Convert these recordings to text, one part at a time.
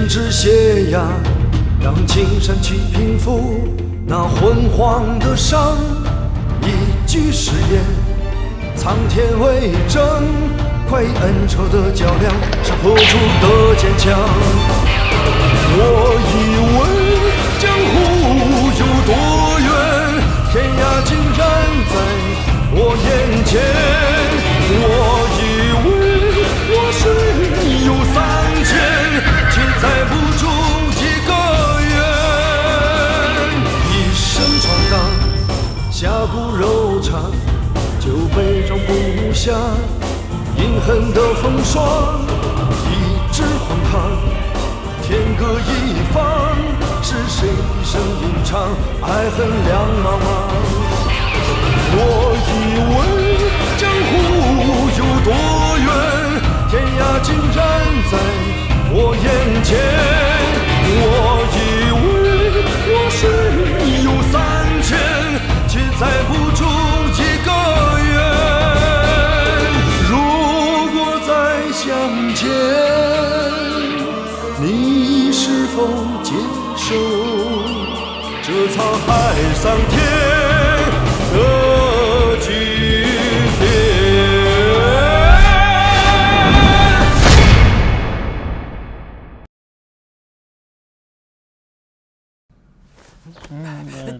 停止血压，让金山去平复那昏黄的伤。一句誓言，苍天为证，快意恩仇的较量是破除的坚强。我以为江湖有多远，天涯竟然在我眼前。我以为我水有3000，却载不住一个圆。一生闯荡，侠骨柔肠，酒杯中不下隐恨的风霜。一支荒唐，天各一方，是谁一生吟唱，爱恨两茫茫。我以为江湖有多远，天涯竟然在我眼前。我以为我水有3000，却载不住一个圆。如果再相见，你是否接受这沧海桑田的句点？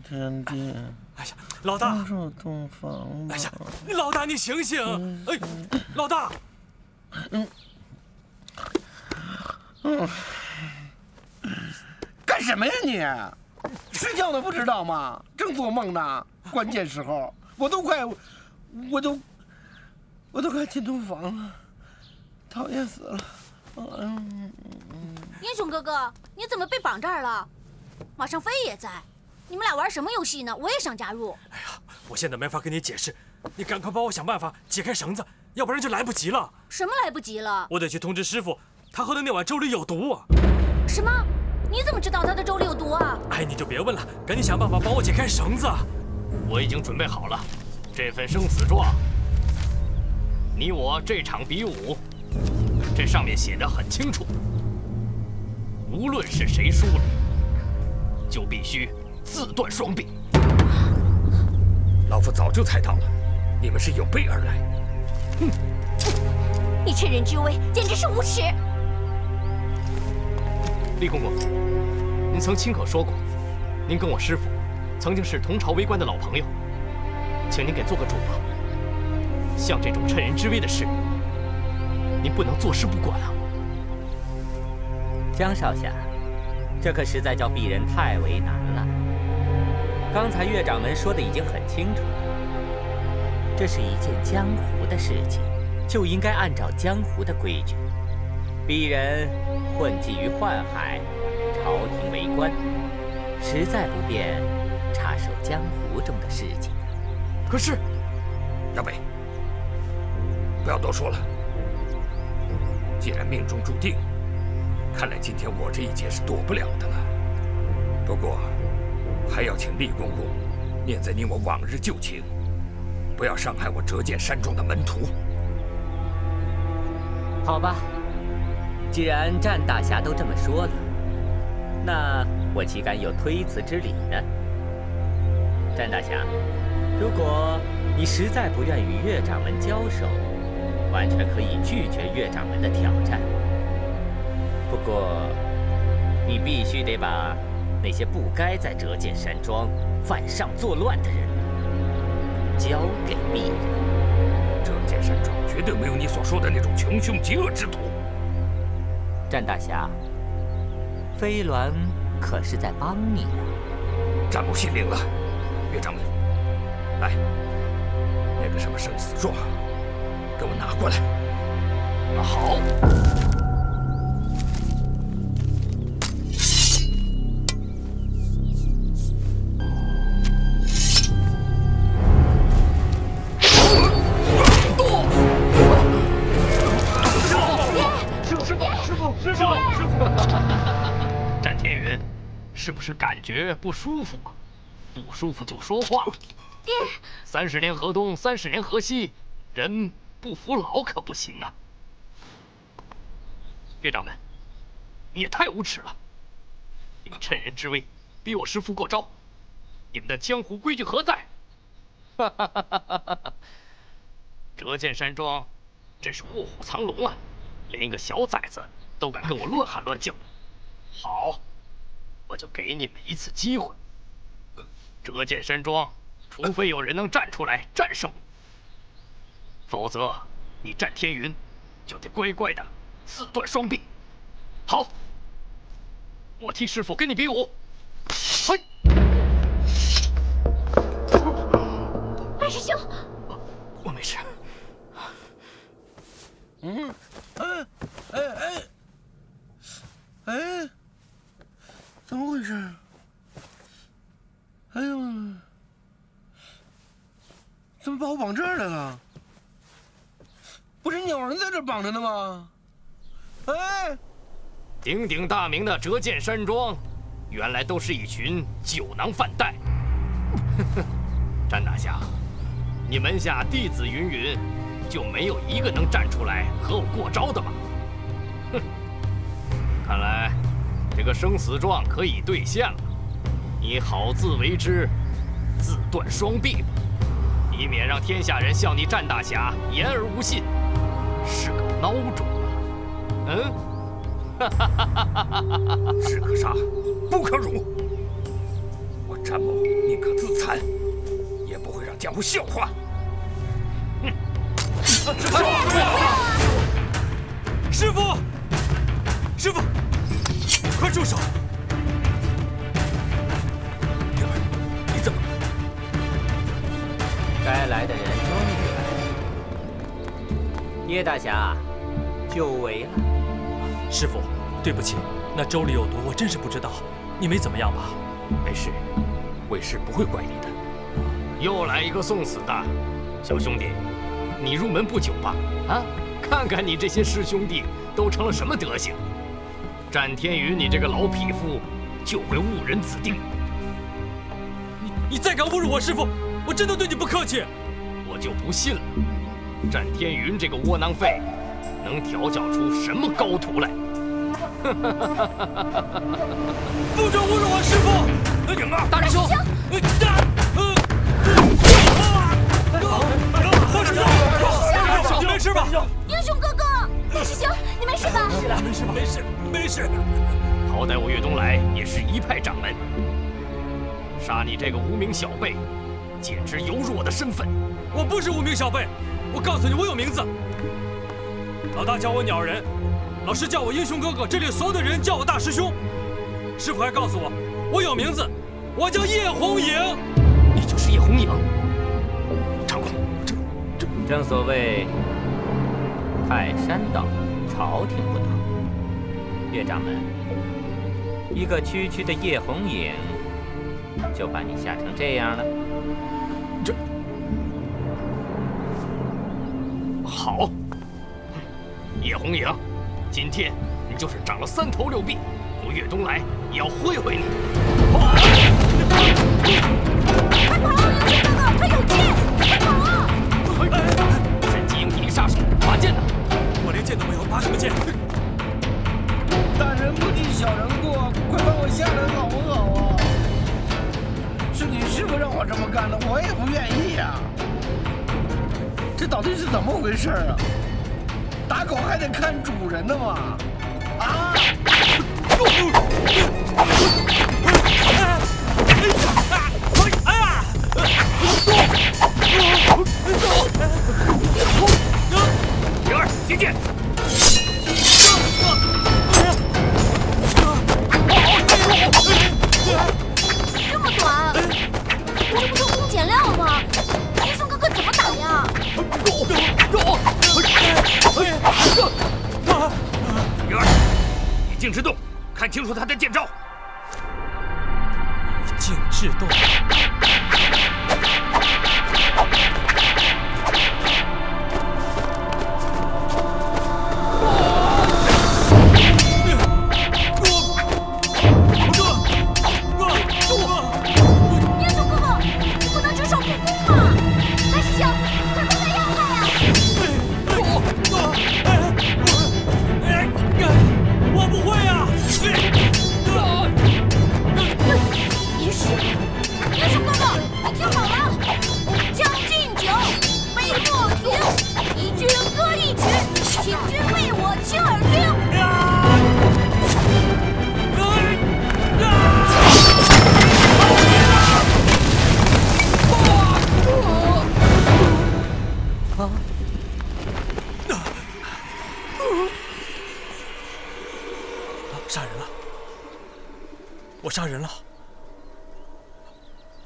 天地，哎呀，老大！入洞房。哎呀，老大，你醒醒！哎，老大！干什么呀你？睡觉呢不知道吗？正做梦呢，关键时候我都快进洞房了，讨厌死了。英雄哥哥，你怎么被绑这儿了？马尚飞也在，你们俩玩什么游戏呢？我也想加入。哎呀，我现在没法跟你解释，你赶快帮我想办法解开绳子，要不然就来不及了。什么来不及了？我得去通知师傅，他喝的那碗粥里有毒啊。什么？你怎么知道他的粥里有毒啊？哎，你就别问了，赶紧想办法帮我解开绳子。我已经准备好了，这份生死状，你我这场比武，这上面写得很清楚，无论是谁输了，就必须自断双臂。老夫早就猜到了，你们是有备而来。哼！你趁人之危，简直是无耻！厉公公，您曾亲口说过，您跟我师父曾经是同朝为官的老朋友，请您给做个主吧。像这种趁人之危的事，您不能坐视不管啊！江少侠，这可实在叫鄙人太为难了。刚才岳掌门说的已经很清楚了，这是一件江湖的事情，就应该按照江湖的规矩。鄙人混迹于宦海，朝廷为官，实在不便插手江湖中的事情。可是，杨伟，不要多说了。既然命中注定，看来今天我这一劫是躲不了的了。不过，还要请厉公公念在你我往日旧情，不要伤害我折剑山庄的门徒。好吧，既然战大侠都这么说了，那我岂敢有推辞之理呢？战大侠，如果你实在不愿与岳掌门交手，完全可以拒绝岳掌门的挑战。不过，你必须得把那些不该在折剑山庄犯上作乱的人交给鄙人。折剑山庄绝对没有你所说的那种穷凶极恶之徒。战大侠，飞鸾可是在帮你呀。战母心领了，岳掌门，来，那个什么生死状，给我拿过来。好。战天云，是不是感觉不舒服？不舒服就说话。爹，30年河东，30年河西，人不服老可不行啊。岳掌门，你也太无耻了！你们趁人之危，逼我师父过招，你们的江湖规矩何在？哈哈哈哈哈哈！折剑山庄真是卧虎藏龙啊，连一个小崽子都敢跟我乱喊乱叫。好，我就给你们一次机会。折剑山庄，除非有人能站出来战胜我，否则你战天云就得乖乖的自断双臂。好，我替师傅跟你比武。嘿，大师兄，我没事。怎么回事？哎呦，怎么把我绑这儿来了？不是鸟人在这绑着呢吗？哎，鼎鼎大名的折剑山庄，原来都是一群酒囊饭袋。詹大侠，你门下弟子云云，就没有一个能站出来和我过招的吗？哼，看来这个生死状可以兑现了。你好自为之，自断双臂吧，以免让天下人笑你詹大侠言而无信，是个孬种啊！士可杀，不可辱。我詹某宁可自残，也不会让江湖笑话。师傅，师傅，快住手！叶儿，你怎么了？该来的人终于来了。叶大侠，久违了。师傅，对不起，那粥里有毒，我真是不知道。你没怎么样吧？没事，为师不会怪你的。又来一个送死的，小兄弟，你入门不久吧？啊，看看你这些师兄弟都成了什么德行！战天云，你这个老匹夫，就会误人子弟。你再敢侮辱我师傅，我真的对你不客气。我就不信了，战天云这个窝囊废，能调教出什么高徒来？不准侮辱我师傅！影儿，大师兄，你没事吧？英雄哥哥，大师兄，你没事吧？没事吧？没事，没事。好歹我岳东来也是一派掌门，杀你这个无名小辈，简直有辱我的身份。我不是无名小辈，我告诉你，我有名字。老大叫我鸟人，老师叫我英雄哥哥，这里所有的人叫我大师兄。师傅还告诉我，我有名字，我叫叶红影。你就是叶红影。长空，正所谓泰山倒，朝廷不倒。岳掌门，一个区区的叶红影，就把你吓成这样了？好，叶红影，今天你就是长了3头6臂，我岳东来也要会会你。快跑啊，英雄哥哥，快有剑，快跑啊！神机应敌杀手，拔剑呢？我连剑都没有，拔什么剑？大人不计小人过，快放我下来好不好啊？是你师傅让我这么干的，我也不愿意呀。这到底是怎么回事啊？打狗还得看主人的嘛！啊！影儿，接剑！这么短，这不就工减料吗？英雄哥哥怎么打呀？影儿，以静制动，看清楚他的剑招。以静制动。英雄哥哥，你不能只守不攻嘛！大师兄，快快来要害呀！我不会呀！我杀人了，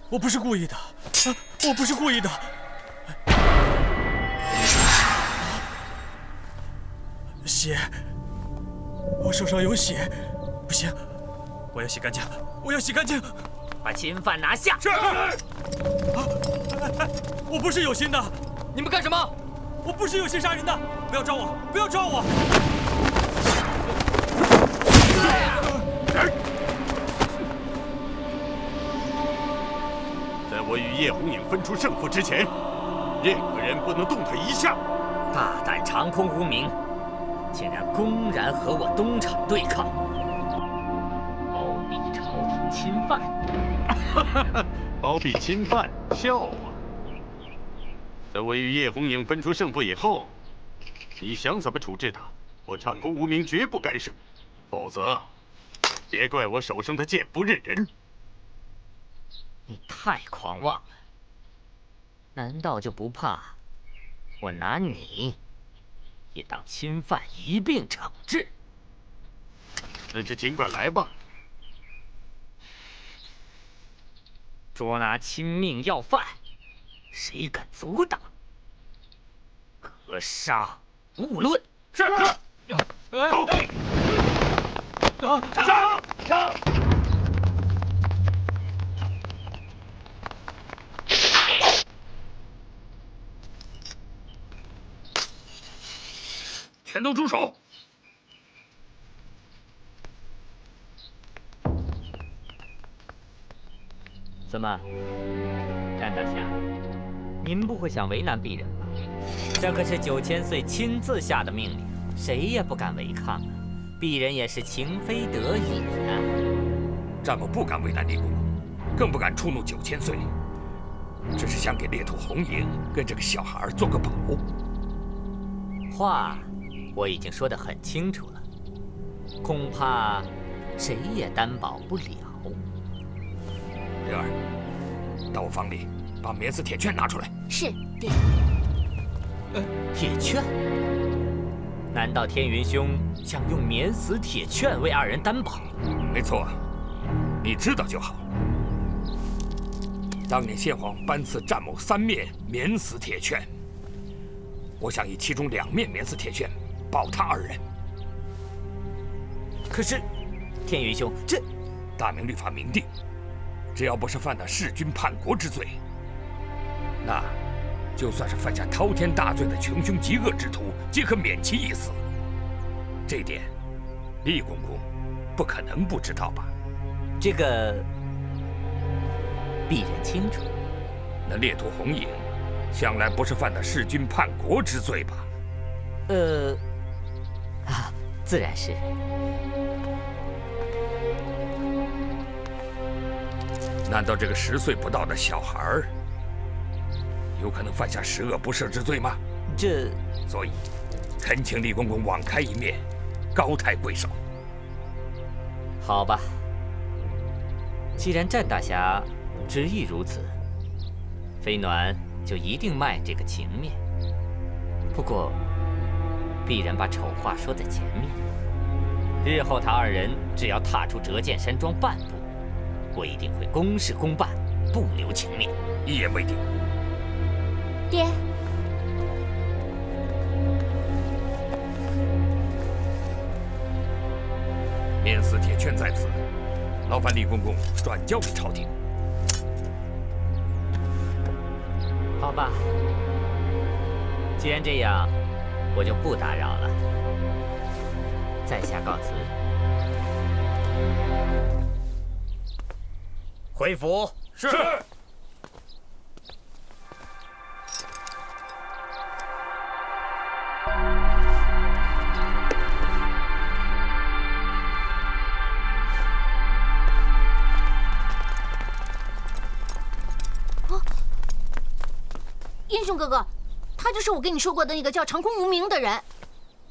我不是故意的，我不是故意的。血，我手上有血，不行，我要洗干净，我要洗干净。把侵犯拿下。是。我不是有心的，你们干什么？我不是有心杀人的，不要抓我，不要抓我。在我与叶红影分出胜负之前，任何人不能动他一下。大胆长空无名，竟然公然和我东厂对抗，包庇朝廷侵犯。包庇侵犯，笑话！在我与叶红影分出胜负以后，你想怎么处置他，我长空无名绝不干涉。否则，别怪我手上的剑不认人。你太狂妄了，难道就不怕我拿你也当侵犯一并惩治？那就尽管来吧。捉拿亲命要犯，谁敢阻挡，可杀勿论。是。上！全都住手！怎么，战大侠，您不会想为难鄙人吧？这可是9000岁亲自下的命令，谁也不敢违抗啊！鄙人也是情非得已啊。战某不敢为难李公公，更不敢触怒9000岁，只是想给烈土红影跟这个小孩做个保。话我已经说得很清楚了，恐怕谁也担保不了。灵儿，到我房里把免死铁券拿出来。是，爹。铁券？难道天云兄想用免死铁券为二人担保？没错，你知道就好。当年先皇颁赐战某3面免死铁券，我想以其中2面免死铁券保他2人。可是，天云兄，这大明律法明定，只要不是犯了弑君叛国之罪，那就算是犯下滔天大罪的穷凶极恶之徒，皆可免其一死。这点，厉公公不可能不知道吧？这个，鄙人清楚。那烈土红影，向来不是犯了弑君叛国之罪吧？自然是。难道这个10岁不到的小孩儿，有可能犯下10恶不赦之罪吗？所以，恳请厉公公网开一面，高抬贵手。好吧，既然战大侠执意如此，飞暖就一定卖这个情面。不过，鄙人把丑话说在前面，日后他2人只要踏出折剑山庄半步，我一定会公事公办，不留情面。一言为定。爹，免死铁券在此，劳烦厉公公转交给朝廷。好吧，既然这样，我就不打扰了，在下告辞。回府。是。英雄哥哥，他就是我跟你说过的那个叫长空无名的人。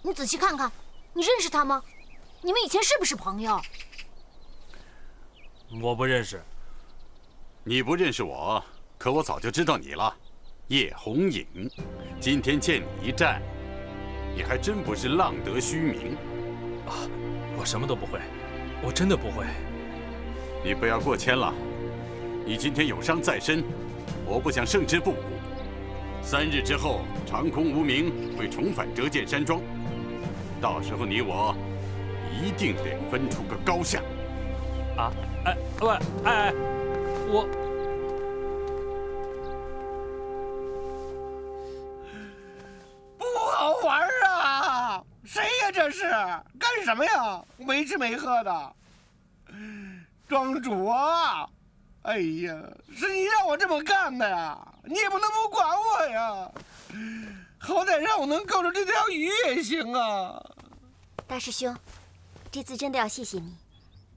你仔细看看，你认识他吗？你们以前是不是朋友？我不认识。你不认识我，可我早就知道你了，叶红影。今天见你一战，你还真不是浪得虚名。我什么都不会，我真的不会。你不要过谦了。你今天有伤在身，我不想胜之不武。3日之后，长空无名会重返折剑山庄，到时候你我一定得分出个高下。啊，哎，喂，哎，我不好玩啊！谁呀？这是干什么呀？没吃没喝的。庄主啊！哎呀，是你让我这么干的呀！你也不能不管我呀！好歹让我能够着这条鱼也行啊！大师兄，这次真的要谢谢你，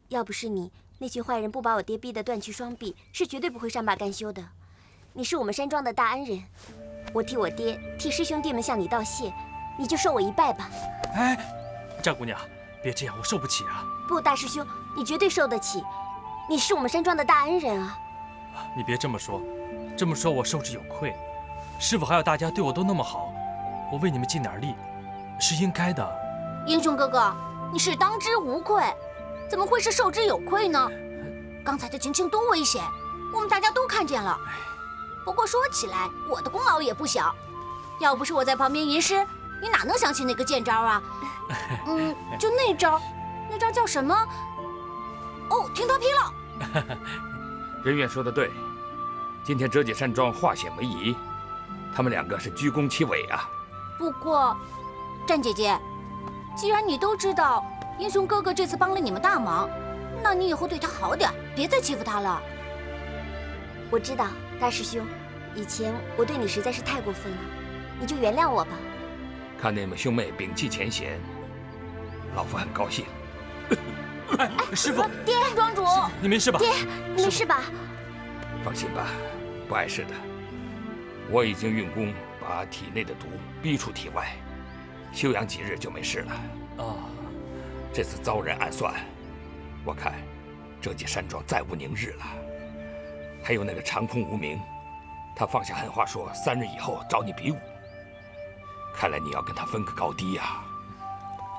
要不是你，那群坏人不把我爹逼得断去双臂，是绝对不会善罢甘休的。你是我们山庄的大恩人，我替我爹、替师兄弟们向你道谢，你就受我一拜吧。哎，战姑娘，别这样，我受不起啊！不，大师兄，你绝对受得起，你是我们山庄的大恩人啊！你别这么说，这么说我受之有愧。师傅还有大家对我都那么好，我为你们尽点力，是应该的。英雄哥哥，你是当之无愧，怎么会是受之有愧呢？刚才的情形多危险，我们大家都看见了。不过说起来，我的功劳也不小，要不是我在旁边吟诗，你哪能想起那个剑招啊？就那招叫什么？哦，听他劈了。人远说的对，今天折戟山庄化险为夷，他们2个是居功其伟啊。不过，战姐姐，既然你都知道英雄哥哥这次帮了你们大忙，那你以后对他好点，别再欺负他了。我知道，大师兄，以前我对你实在是太过分了，你就原谅我吧。看你们兄妹摒弃前嫌，老夫很高兴。哎，师傅，爹，庄主，你没事吧？爹，你没事吧？放心吧，不碍事的。我已经运功把体内的毒逼出体外，休养几日就没事了。啊，这次遭人暗算，我看折戟山庄再无宁日了。还有那个长空无名，他放下狠话说3日以后找你比武，看来你要跟他分个高低呀。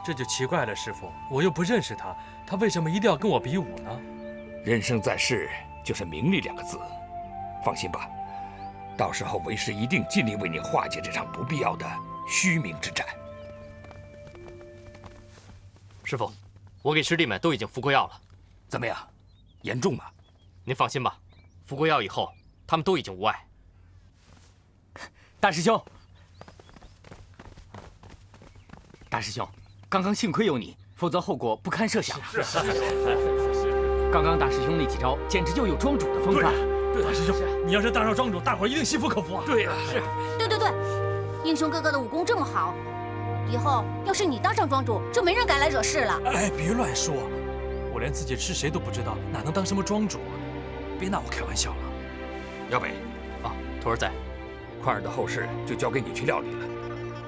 这就奇怪了，师傅，我又不认识他，他为什么一定要跟我比武呢？人生在世，就是名利2个字。放心吧，到时候为师一定尽力为您化解这场不必要的虚名之战。师傅，我给师弟们都已经服过药了。怎么样？严重吗？您放心吧，服过药以后，他们都已经无碍。大师兄，大师兄，刚刚幸亏有你，否则后果不堪设想。刚刚大师兄那几招，简直就有庄主的风范。对，大师兄，你要是当上庄主，大伙儿一定心服口服啊。对呀，是。对，英雄哥哥的武功这么好，以后要是你当上庄主，就没人敢来惹事了。哎，别乱说，我连自己是谁都不知道，哪能当什么庄主啊？别拿我开玩笑了。姚北，啊，徒儿在。宽儿的后事就交给你去料理了。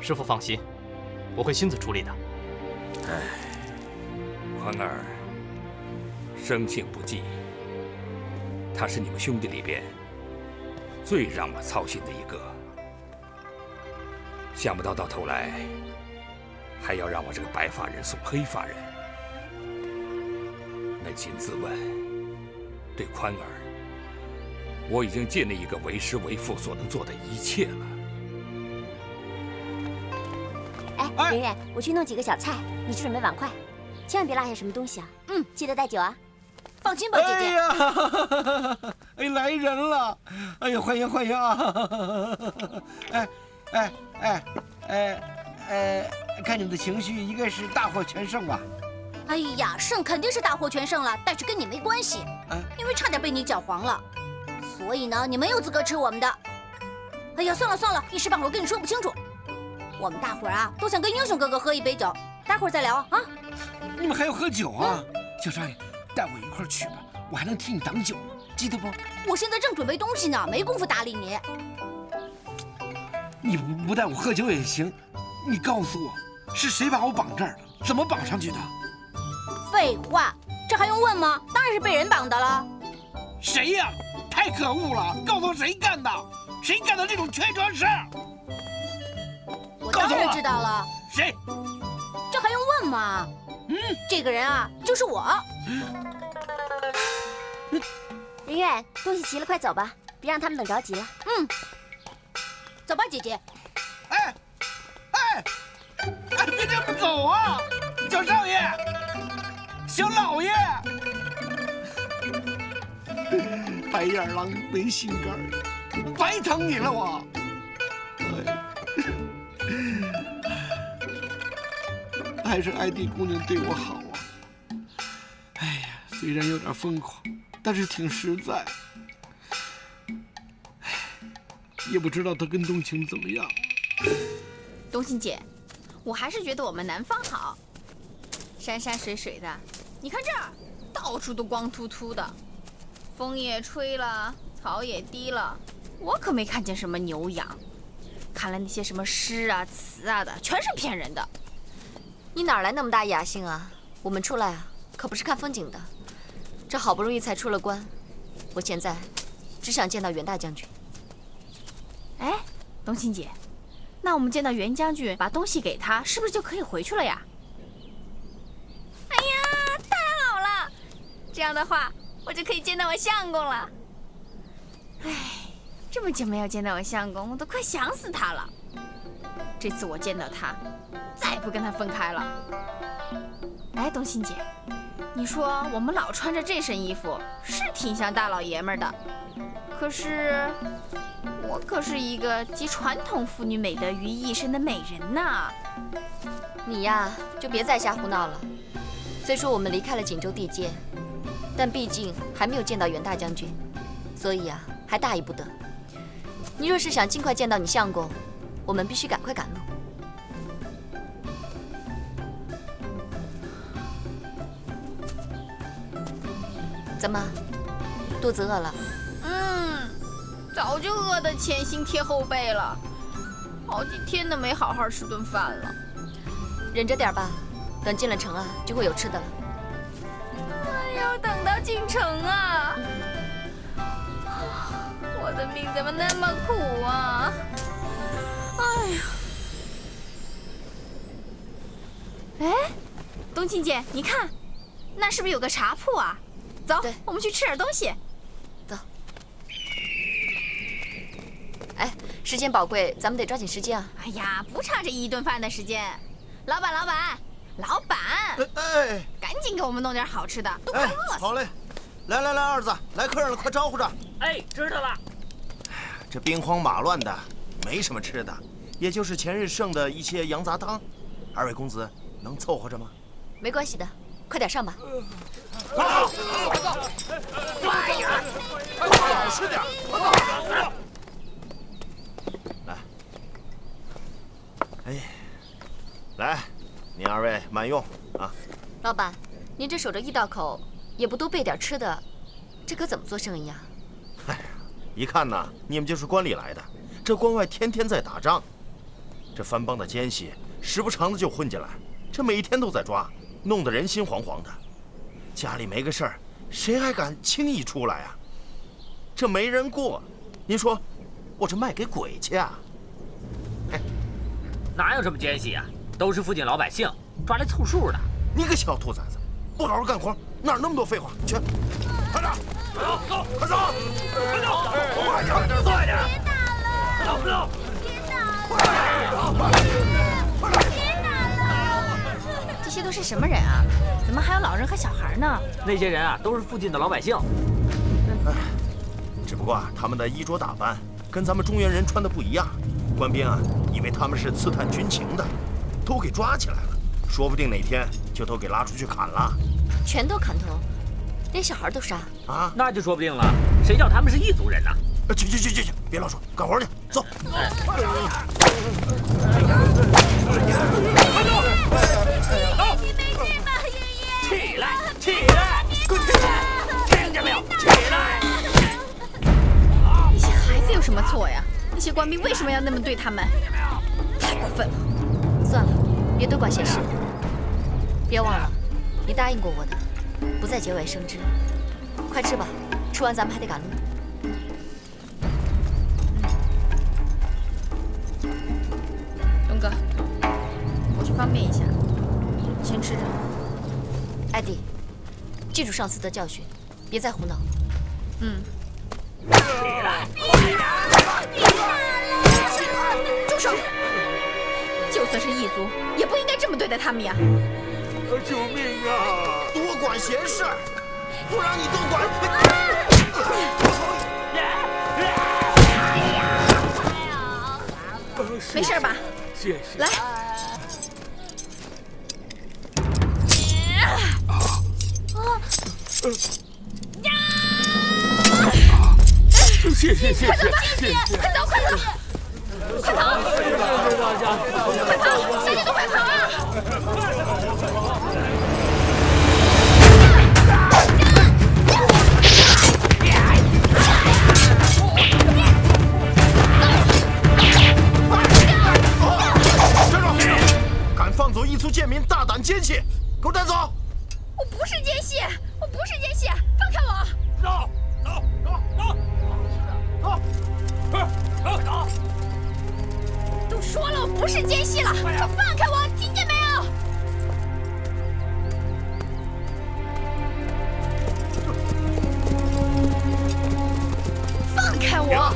师傅放心，我会亲自处理的。哎，宽儿生性不济，他是你们兄弟里边最让我操心的一个。想不到到头来还要让我这个白发人送黑发人。扪心自问，对宽儿，我已经尽了一个为师为父所能做的一切了。哎，圆圆，我去弄几个小菜，你去准备碗筷，千万别落下什么东西啊。记得带酒啊。放心吧，姐姐。哎呀，哎，来人了！哎呀，欢迎欢迎啊！看你们的情绪，应该是大获全胜吧？哎呀，胜肯定是大获全胜了，但是跟你没关系，因为差点被你搅黄了，所以呢，你没有资格吃我们的。哎呀，算了，一时半会儿跟你说不清楚。我们大伙儿啊，都想跟英雄哥哥喝一杯酒，待会儿再聊啊。你们还要喝酒啊？小少爷，带我一块儿去吧，我还能替你挡酒呢，记得不？我现在正准备东西呢，没工夫搭理你。你不带我喝酒也行，你告诉我，是谁把我绑这儿的？怎么绑上去的？废话，这还用问吗？当然是被人绑的了。谁呀？太可恶了！告诉我谁干的？谁干的这种缺德事？我当然知道了。谁？这还用问吗？这个人啊，就是我。林远，东西齐了，快走吧，别让他们等着急了。嗯，走吧，姐姐。哎，别这么走啊！小少爷，小老爷，白眼狼没心肝，白疼你了我。还是艾迪姑娘对我好啊！哎呀，虽然有点疯狂，但是挺实在。哎，也不知道她跟冬青怎么样。冬青姐，我还是觉得我们南方好，山山水水的。你看这儿，到处都光秃秃的，风也吹了，草也低了，我可没看见什么牛羊。看来那些什么诗啊、词啊的，全是骗人的。你哪来那么大雅兴啊？我们出来啊，可不是看风景的。这好不容易才出了关，我现在只想见到袁大将军。哎，冬青姐，那我们见到袁将军，把东西给他，是不是就可以回去了呀？哎呀，太好了！这样的话，我就可以见到我相公了。哎，这么久没有见到我相公，我都快想死他了。这次我见到他，再也不跟他分开了。哎，冬青姐，你说我们老穿着这身衣服，是挺像大老爷们的，可是我可是一个集传统妇女美德于一身的美人呐。你呀，就别再瞎胡闹了。虽说我们离开了锦州地界，但毕竟还没有见到袁大将军，所以啊，还大意不得。你若是想尽快见到你相公，我们必须赶快赶路。怎么，肚子饿了？早就饿得前心贴后背了，好几天都没好好吃顿饭了。忍着点吧，等进了城啊，就会有吃的了。要等到进城啊！我的命怎么那么苦啊！哎呀！哎，冬青姐，你看，那是不是有个茶铺啊？走，我们去吃点东西。走。哎，时间宝贵，咱们得抓紧时间啊！哎呀，不差这一顿饭的时间。老板，哎，赶紧给我们弄点好吃的，都快饿死了。好嘞，来，二子，来客人了，快招呼着。哎，知道了。这兵荒马乱的，没什么吃的，也就是前日剩的一些羊杂汤。二位公子能凑合着吗？没关系的，快点上吧。快点，好吃点。来，哎，来，您二位慢用啊。老板，您这守着驿道口，也不多备点吃的，这可怎么做生意啊？哎呀，一看呐，你们就是关里来的，这关外天天在打仗，这番邦的奸细时不常的就混进来，这每天都在抓，弄得人心惶惶的。家里没个事儿，谁还敢轻易出来啊？这没人过，您说我这卖给鬼去啊？哪有什么奸细啊？都是附近老百姓抓来凑数的。你个小兔崽子，不好好干活，哪有那么多废话？去，快点，走，快走，快走，快点，快点，走，走，快点，这些都是什么人啊？怎么还有老人和小孩呢？那些人啊，都是附近的老百姓。只不过他们的衣着打扮跟咱们中原人穿的不一样，官兵啊以为他们是刺探军情的，都给抓起来了，说不定哪天就都给拉出去砍了。全都砍头，连小孩都杀啊？那就说不定了。谁叫他们是异族人呢？去，别乱说，干活去，走。起来，滚起来！听见没有？起来！那些孩子有什么错呀？那些官兵为什么要那么对他们？太过分了！算了，别多管闲事。别忘了，你答应过我的，不再节外生枝。快吃吧，吃完咱们还得赶路。东哥，我去方便一下，先吃着。艾迪，记住上次的教训，别再胡闹。住手！就算是异族，也不应该这么对待他们呀！救命啊！多管闲事，不让你多管。没事吧？谢谢。来。谢谢。快走！快走！快逃！谢谢大家！快逃！大家都快逃啊！敢放走异族贱民，大胆奸细，给我带走！我不是奸细，放开我！走！都说了我不是奸细了，就放开我，听见没有？放开我！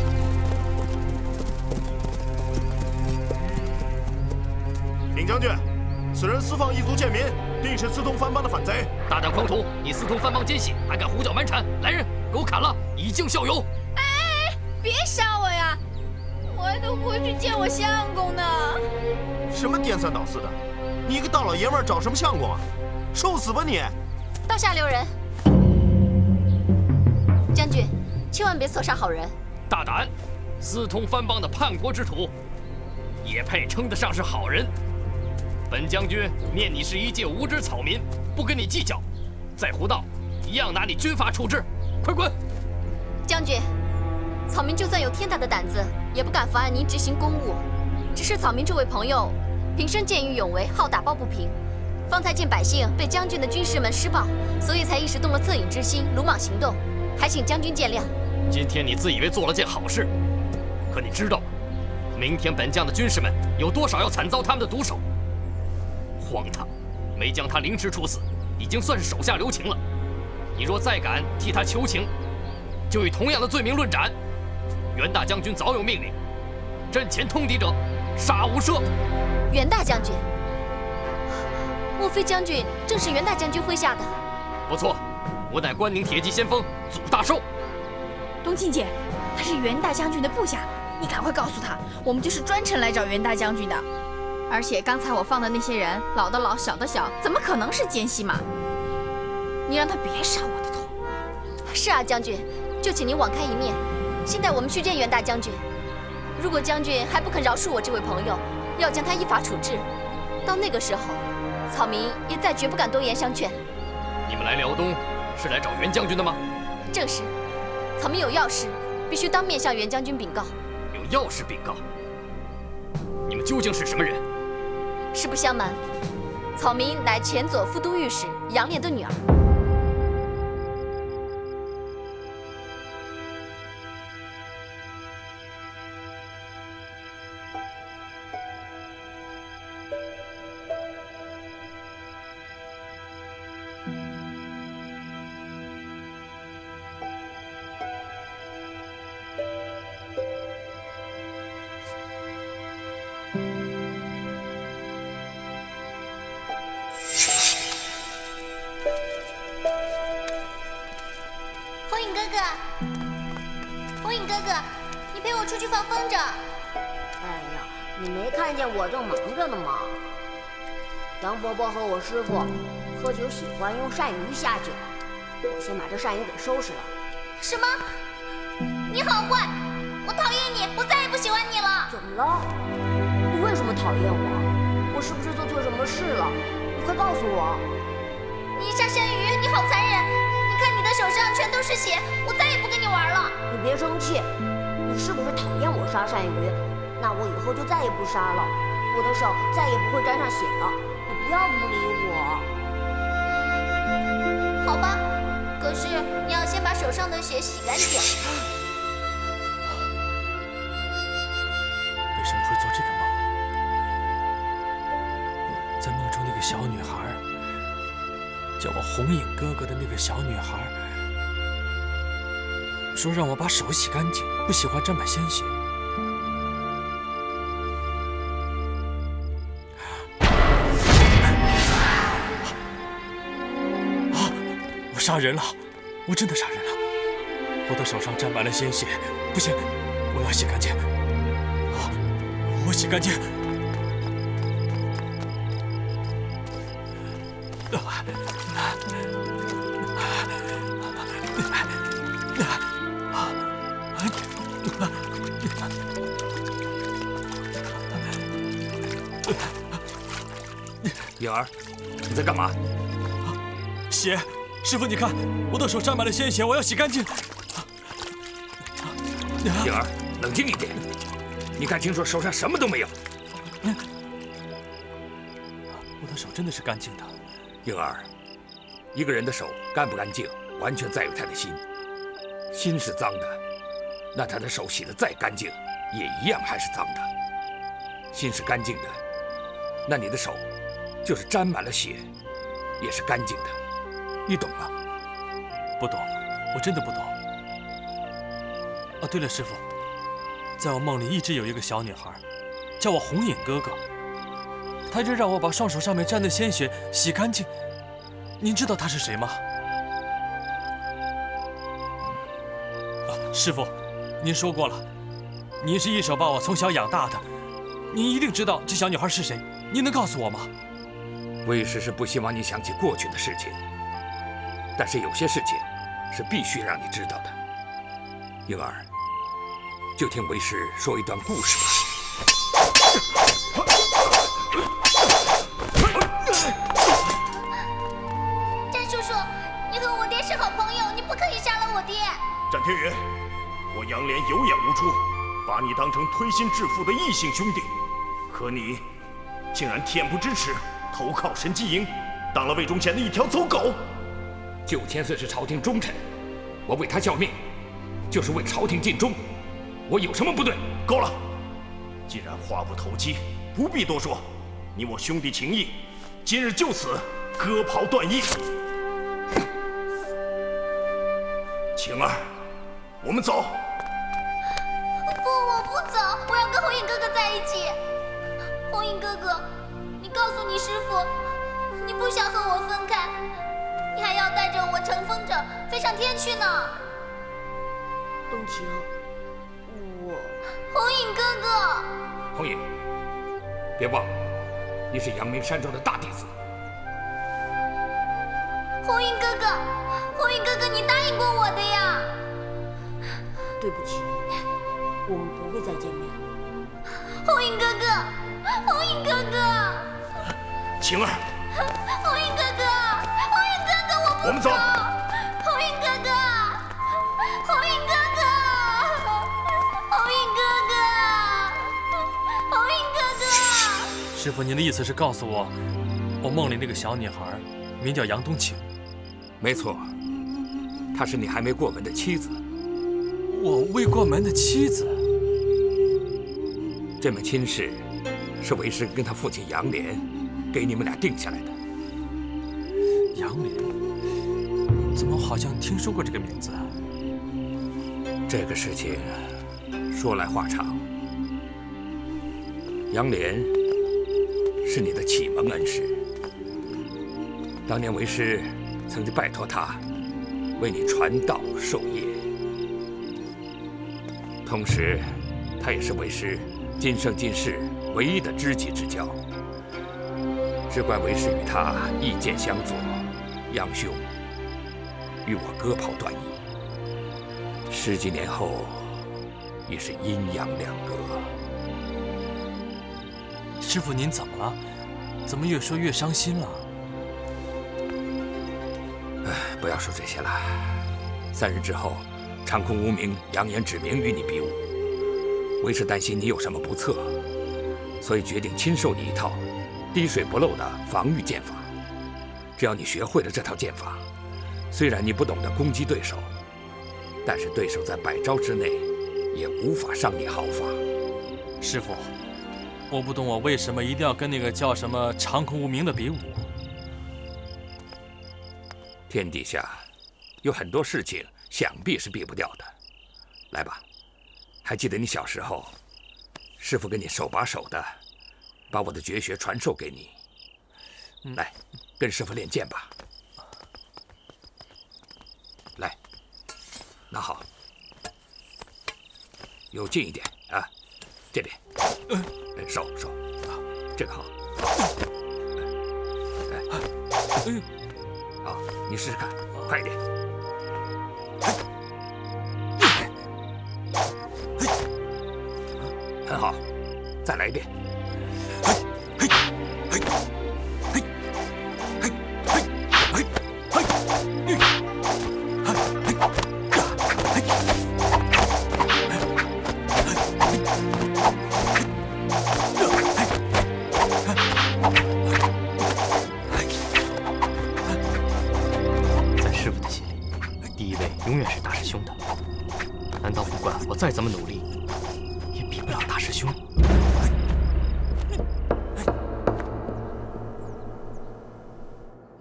禀将军，此人私放异族贱民，定是私通番邦的反贼。大胆狂徒，你私通番邦奸细，还敢胡搅蛮缠！来人，给我砍了，以儆效尤！哎，别杀我呀！我还等回去见我相公呢。什么颠三倒四的？你一个大老爷们儿找什么相公啊？受死吧你！刀下留人。将军，千万别刺杀好人。大胆，私通番邦的叛国之徒，也配称得上是好人？本将军念你是一介无知草民，不跟你计较。再胡闹，一样拿你军法处置。快滚！将军，草民就算有天大的胆子，也不敢妨碍您执行公务。只是草民这位朋友，平生见义勇为，好打抱不平。方才见百姓被将军的军士们施暴，所以才一时动了恻隐之心，鲁莽行动，还请将军见谅。今天你自以为做了件好事，可你知道吗？明天本将的军士们有多少要惨遭他们的毒手？荒唐！没将他凌迟处死，已经算是手下留情了。你若再敢替他求情，就以同样的罪名论斩。袁大将军早有命令，阵前通敌者，杀无赦。袁大将军，莫非将军正是袁大将军麾下的？不错，我乃关宁铁骑先锋祖大寿。冬青姐，他是袁大将军的部下，你赶快告诉他，我们就是专程来找袁大将军的。而且刚才我放的那些人，老的老，小的小，怎么可能是奸细嘛？你让他别杀我的头。是啊，将军，就请您网开一面。现在我们去见袁大将军。如果将军还不肯饶恕我这位朋友，要将他依法处置，到那个时候，草民也再绝不敢多言相劝。你们来辽东是来找袁将军的吗？正是，草民有要事，必须当面向袁将军禀告。有要事禀告？你们究竟是什么人？实不相瞒，草民乃前左副都御史杨涟的女儿。火影哥哥，火影哥哥，你陪我出去放风筝。哎呀，你没看见我正忙着呢吗？杨伯伯和我师傅喝酒喜欢用鳝鱼下酒，我先把这鳝鱼给收拾了。什么？你好坏！我讨厌你，我再也不喜欢你了。怎么了？你为什么讨厌我？我是不是做错什么事了？你快告诉我。你杀鳝鱼，你好残忍！你看你的手上全都是血，我再也不跟你玩了。你别生气，你是不是讨厌我杀鳝鱼？那我以后就再也不杀了，我的手再也不会沾上血了。你不要不理我。好吧，可是你要先把手上的血洗干净。为什么会做这个梦？在梦中那个小女孩，叫我红影哥哥的那个小女孩，说让我把手洗干净，不喜欢沾满鲜血。我杀人了，我真的杀人了，我的手上沾满了鲜血，不行，我要洗干净。我洗干净。颖儿，你在干嘛？血，师傅你看，我的手沾满了鲜血，我要洗干净。颖儿，冷静一点，你看清楚手上什么都没有。我的手真的是干净的。颖儿，一个人的手干不干净，完全在于他的心。心是脏的，那他的手洗得再干净，也一样还是脏的。心是干净的，那你的手就是沾满了血，也是干净的。你懂吗？不懂，我真的不懂。对了，师傅，在我梦里一直有一个小女孩，叫我红影哥哥，她一直让我把双手上面沾的鲜血洗干净。您知道她是谁吗？师傅，您说过了，您是一手把我从小养大的，您一定知道这小女孩是谁，您能告诉我吗？为师是不希望你想起过去的事情，但是有些事情是必须让你知道的。颖儿，就听为师说一段故事吧。詹叔叔，你和我爹是好朋友，你不可以杀了我爹。展天云，我杨莲有眼无珠，把你当成推心置腹的异姓兄弟，可你竟然恬不知耻，投靠神机营，当了魏忠贤的一条走狗。9千岁是朝廷忠臣，我为他效命，就是为朝廷尽忠，我有什么不对？够了！既然话不投机，不必多说。你我兄弟情谊，今日就此割袍断义。晴儿，我们走。不，我不走，我要跟红影哥哥在一起。红影哥哥，你告诉你师父，你不想和我分开，你还要带着我乘风着飞上天去呢。冬晴，红影哥哥，红影，别忘了，你是阳明山庄的大弟子。红影哥哥，红影哥哥，你答应过我的呀。对不起，我们不会再见面了。红影哥哥，红影哥哥，晴儿，红影哥哥，红影哥哥，我们走。红影哥哥，红影哥哥，红影哥哥，红影哥哥。师傅，您的意思是告诉我，我梦里那个小女孩名叫杨冬晴？没错，她是你还没过门的妻子。我未过门的妻子？这门亲事是为师跟他父亲杨莲给你们俩定下来的。杨莲？怎么好像听说过这个名字啊？这个事情说来话长。杨莲是你的启蒙恩师，当年为师曾经拜托他为你传道授业，同时他也是为师今生今世唯一的知己之交。只怪为师与他意见相左，杨兄与我割袍断义，10几年后已是阴阳两隔。师傅，您怎么了？怎么越说越伤心了？不要说这些了。3日之后，长空无名扬言指名与你比武，为师担心你有什么不测，所以决定亲授你一套滴水不漏的防御剑法。只要你学会了这套剑法，虽然你不懂得攻击对手，但是对手在100招之内也无法伤你毫发。师傅，我不懂我为什么一定要跟那个叫什么长空无名的比武。天底下有很多事情想避是避不掉的，来吧，还记得你小时候，师傅跟你手把手的把我的绝学传授给你。来，跟师傅练剑吧。来，拿好，有劲一点啊，这边，收，啊，这个好。好，你试试看，快一点。很好，再来一遍。在师傅的心里，第一位永远是大师兄的。难道不管我再怎么努力，也比不了大师兄？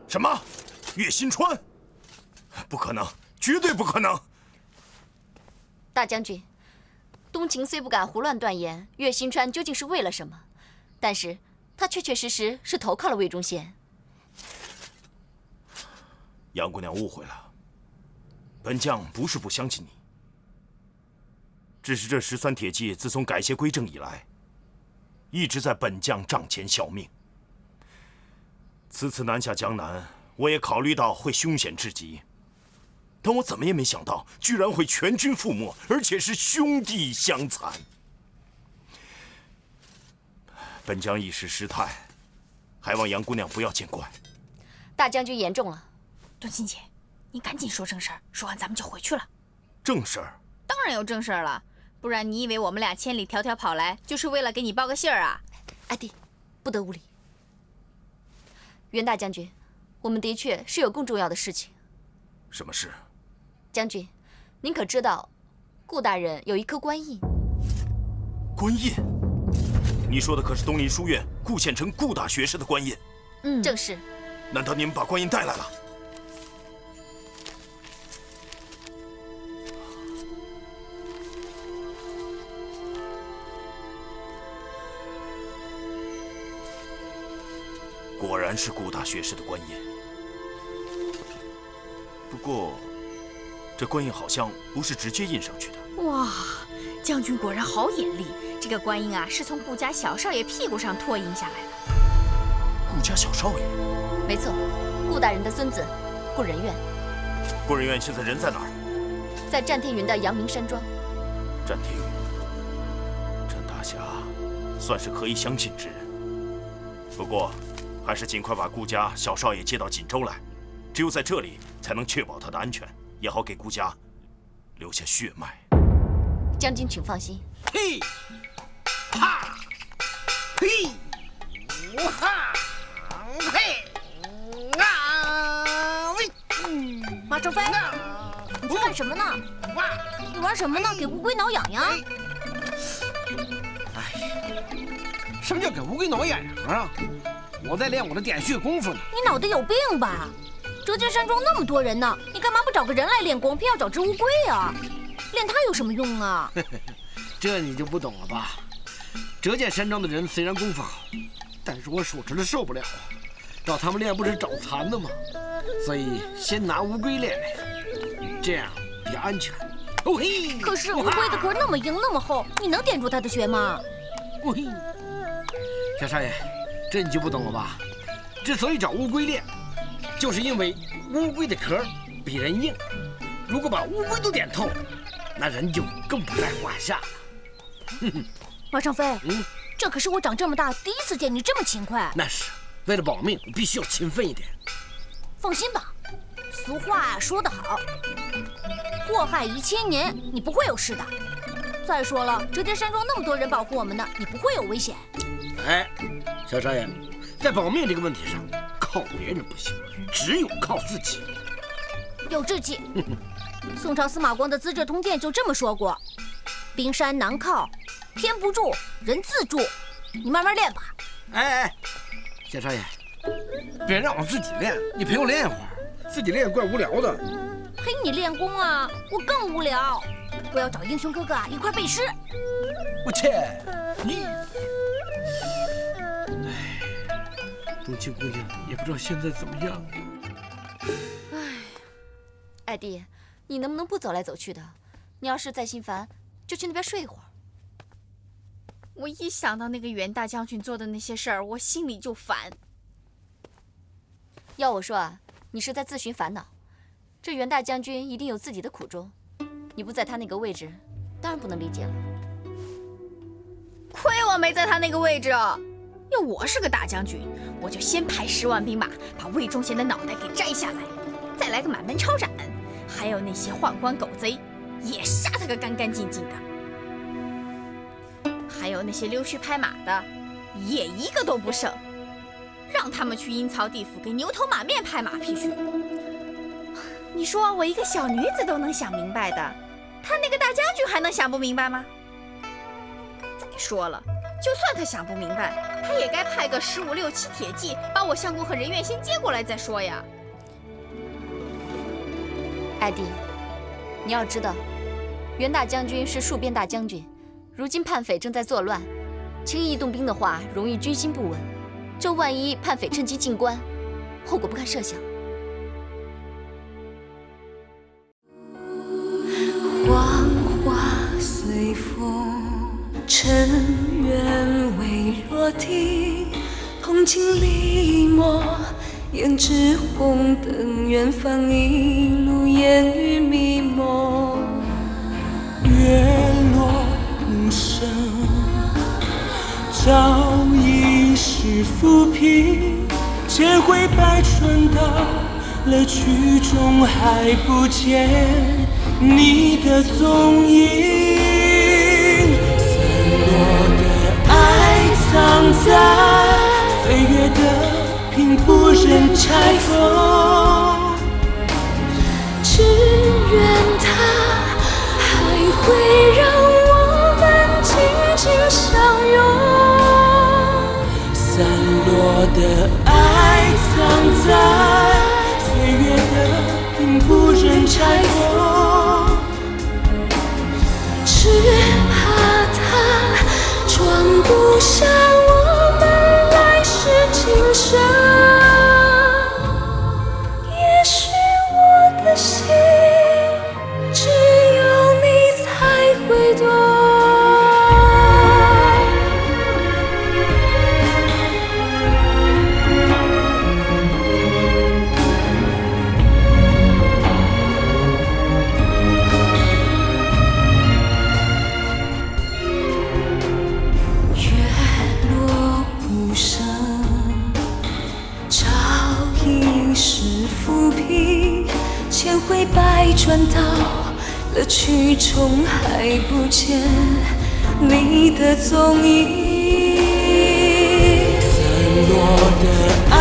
什么？岳新川？不可能，绝对不可能！大将军，东秦虽不敢胡乱断言岳新川究竟是为了什么，但是他确确实实是投靠了魏忠贤。杨姑娘误会了，本将不是不相信你，只是这13铁骑自从改邪归正以来，一直在本将帐前效命。此次南下江南，我也考虑到会凶险至极，但我怎么也没想到，居然会全军覆没，而且是兄弟相残。本将一时失态，还望杨姑娘不要见怪。大将军言重了。冬青姐，你赶紧说正事儿，说完咱们就回去了。正事儿？当然有正事儿了，不然你以为我们俩千里迢迢跑来就是为了给你报个信儿啊？阿弟，不得无礼。袁大将军，我们的确是有更重要的事情。什么事？将军，您可知道，顾大人有一颗官印？官印？你说的可是东林书院顾县城顾大学士的官印？正是。难道你们把官印带来了？果然是顾大学士的官印。不过，这官印好像不是直接印上去的。哇，将军果然好眼力！这个官印啊，是从顾家小少爷屁股上拓印下来的。顾家小少爷？没错，顾大人的孙子，顾仁愿。顾仁愿现在人在哪儿？在战天云的阳明山庄。战天云，战大侠，算是可以相信之人。不过，还是尽快把顾家小少爷接到锦州来，只有在这里才能确保他的安全，也好给顾家留下血脉。将军请放心。嘿，哈，嘿，哈，嘿，啊，喂，马成飞，你在干什么呢？你玩什么呢？给乌龟挠痒痒？哎，什么叫给乌龟挠痒痒啊？我在练我的点穴功夫呢。你脑袋有病吧？折剑山庄那么多人呢，你干嘛不找个人来练功，偏要找只乌龟啊？练它有什么用啊？这你就不懂了吧？折剑山庄的人虽然功夫好，但是我手持的受不了啊，找他们练不是找残的吗？所以先拿乌龟练练，这样比较安全。哦嘿！可是乌龟的壳那么硬那么厚，你能点住它的穴吗？哦嘿！小少爷，这你就不懂了吧？之所以找乌龟练，就是因为乌龟的壳比人硬，如果把乌龟都点透，那人就更不在话下了。马尚飞，这可是我长这么大第一次见你这么勤快。那是，为了保命，必须要勤奋一点。放心吧，俗话说得好，祸害1000年，你不会有事的。再说了，折剑山庄那么多人保护我们呢，你不会有危险。哎，小少爷，在保命这个问题上，靠别人不行，只有靠自己。有志气。宋朝司马光的《资治通鉴》就这么说过：冰山难靠，天不助，人自助。你慢慢练吧。哎，小少爷，别让我自己练，你陪我练一会儿。自己练怪无聊的。陪你练功啊，我更无聊。我要找英雄哥哥一块背诗。我切，你，冬青姑娘也不知道现在怎么样。艾迪，你能不能不走来走去的？你要是再心烦，就去那边睡一会儿。我一想到那个袁大将军做的那些事儿，我心里就烦。要我说啊，你是在自寻烦恼。这袁大将军一定有自己的苦衷，你不在他那个位置，当然不能理解了。亏我没在他那个位置哦！要我是个大将军，我就先派10万兵马把魏忠贤的脑袋给摘下来，再来个满门抄斩，还有那些宦官狗贼也杀他个干干净净的，还有那些溜须拍马的也一个都不剩，让他们去阴曹地府给牛头马面拍马屁去。你说我一个小女子都能想明白的，他那个大将军还能想不明白吗？再说了，就算他想不明白，他也该派个15、6、7铁骑把我相公和任远先接过来再说呀。艾迪，你要知道，袁大将军是戍边大将军，如今叛匪正在作乱，轻易动兵的话，容易军心不稳。这万一叛匪趁机进关，后果不堪设想。黄花随风，尘缘未落地。铜镜离墨，胭脂红，灯远方，一路烟雨迷蒙。月落无声，照一世浮萍。千回百转到了曲终，还不见你的踪影。散落的爱藏在岁月的屏，不忍拆封。只愿它还会让我们紧紧相拥。散落的爱藏在岁月的屏，不忍拆封。只怕它装不下我们来世今生。也许我的心只有你才会懂。千回百转到了曲终，还不见你的踪影。散落的爱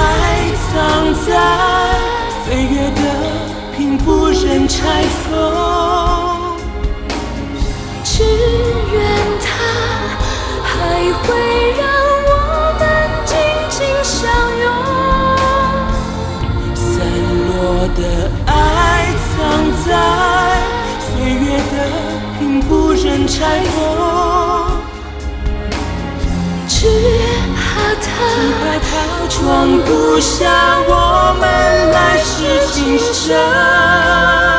藏在岁月的屏，不忍拆封。只愿它还会让我们紧紧相拥。落的爱藏在岁月的屏，不忍拆封。只怕它装不下我们来世今生。